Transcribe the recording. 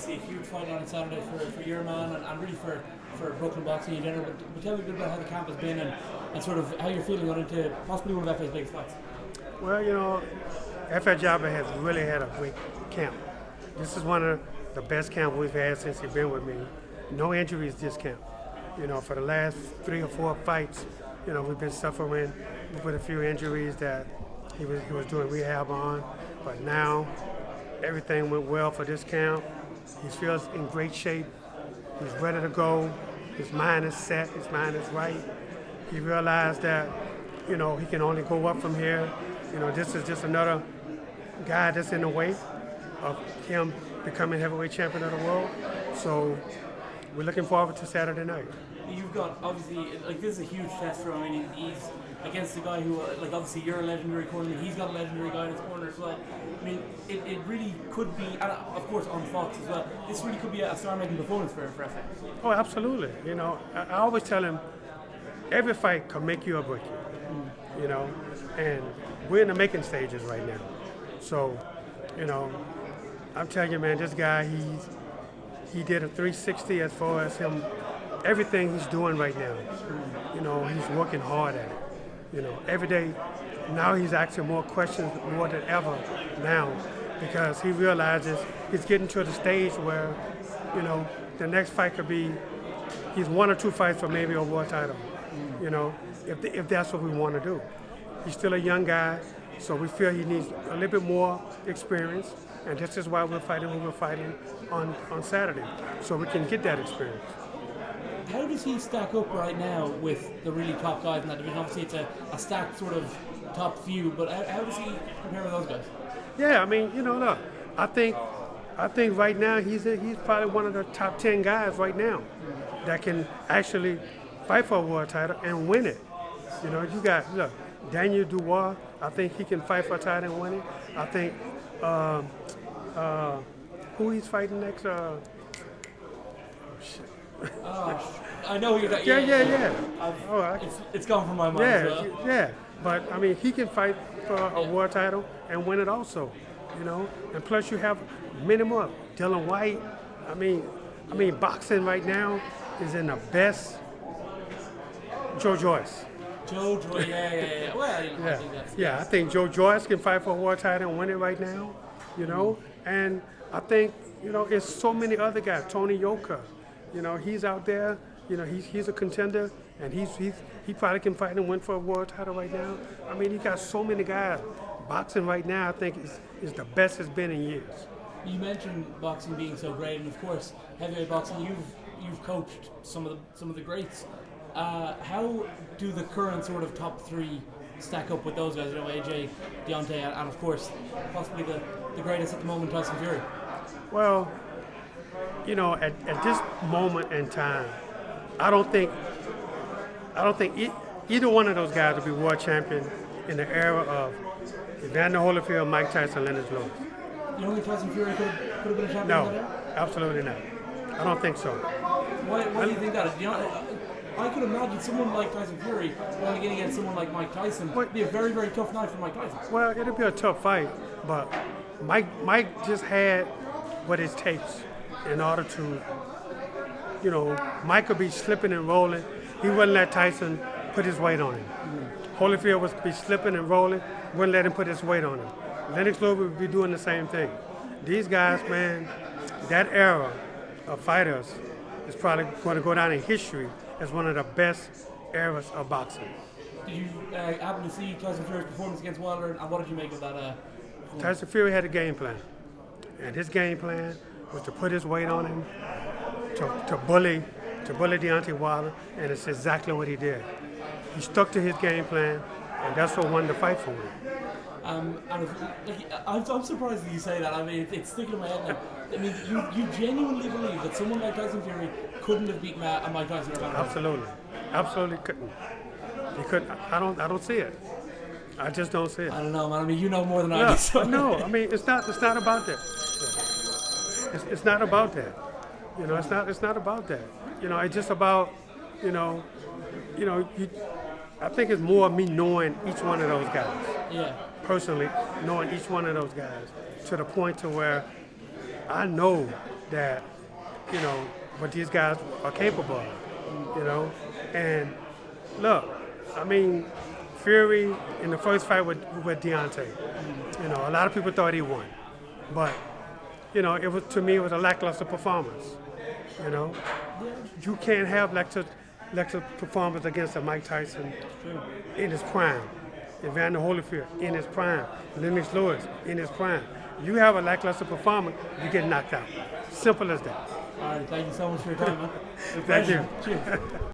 obviously a huge fight on Saturday for your man and really for Brooklyn boxing in general. But tell me a bit about how the camp has been and sort of how you're feeling going into possibly one of Efe's biggest fights. Well, Efe Ajagba has really had a great camp. This is one of the best camps we've had since he's been with me. No injuries this camp. For the last 3 or 4 fights, we've been suffering with a few injuries that he was doing rehab on. But now everything went well for this camp. He feels in great shape. He's ready to go. His mind is set. His mind is right. He realized that, he can only go up from here. This is just another guy that's in the way of him becoming heavyweight champion of the world. So we're looking forward to Saturday night. You've got, obviously, this is a huge test for him. I mean, he's against a guy who, obviously you're a legendary corner, he's got a legendary guy in his corner as well. I mean, it really could be, and of course on Fox as well, this really could be a star-making performance for Efe. Oh, absolutely. I always tell him, every fight can make you or break you, and we're in the making stages right now. So, I'm telling you, man, this guy, he did a 360 as far as him, everything he's doing right now. He's working hard at it. Every day, now he's asking more questions more than ever now because he realizes he's getting to the stage where, the next fight could be, he's 1 or 2 fights for maybe a world title, if that's what we want to do. He's still a young guy, so we feel he needs a little bit more experience, and this is why we're fighting on Saturday, so we can get that experience. How does he stack up right now with the really top guys in that division? Obviously, it's a stacked sort of top few, but how does he compare with those guys? Yeah, I mean, look, I think right now he's probably one of the top 10 guys right now that can actually fight for a world title and win it. You got, look, Daniel Dubois, I think he can fight for a title and win it. I think, who he's fighting next? I know who you're talking. Yeah. It's gone from my mind as well. Yeah. But I mean, he can fight for a world title and win it also, And plus, you have many more. Dylan White. I mean, boxing right now is in the best. Joe Joyce. Yeah. Well, I think Joe Joyce can fight for a world title and win it right now, And I think, it's so many other guys. Tony Yoka, he's out there. He's a contender, and he probably can fight and win for a world title right now. I mean, you got so many guys. Boxing right now, I think, is the best it's been in years. You mentioned boxing being so great, and of course, heavyweight boxing. You've coached some of the greats. How do the current sort of top 3 stack up with those guys? AJ, Deontay, and of course, possibly the greatest at the moment, Tyson Fury. Well, at this moment in time, I don't think either one of those guys will be world champion in the era of Evander Holyfield, Mike Tyson, Leonard Lewis. You don't think Tyson Fury could have been a champion? No, in that era? Absolutely not. I don't think so. Why do you think that? I could imagine someone like Tyson Fury going against someone like Mike Tyson. It'd be a very, very tough night for Mike Tyson. Well, it'll be a tough fight, but Mike just had what it takes in order to, Mike could be slipping and rolling. He wouldn't let Tyson put his weight on him. Holyfield would be slipping and rolling, wouldn't let him put his weight on him. Lennox Lewis would be doing the same thing. These guys, man, that era of fighters is probably going to go down in history as one of the best eras of boxing. Did you happen to see Tyson Fury's performance against Wilder, and what did you make of that? Tyson Fury had a game plan, and his game plan was to put his weight on him, to bully Deontay Wilder, and it's exactly what he did. He stuck to his game plan, and that's what won the fight for him. And I'm surprised that you say that. I mean, it's sticking in my head now. I mean, you genuinely believe that someone like Tyson Fury couldn't have beaten Mike Tyson? Absolutely couldn't. He couldn't. I don't see it. I just don't see it. I don't know, man. I mean, you know more than I do. So. No, I mean, it's not about that. It's not about that. It's not about that. It's just about, I think it's more me knowing each one of those guys. Yeah. Personally, knowing each one of those guys to the point to where I know that, what these guys are capable of, And look, I mean, Fury in the first fight with Deontay, a lot of people thought he won, but it was, to me, it was a lackluster performance. You can't have lackluster performance against a Mike Tyson in his prime, Evander Holyfield in his prime, Lennox Lewis in his prime. You have a lackluster performance, you get knocked out. Simple as that. All right, thank you so much for your time, man. Thank you. Cheers.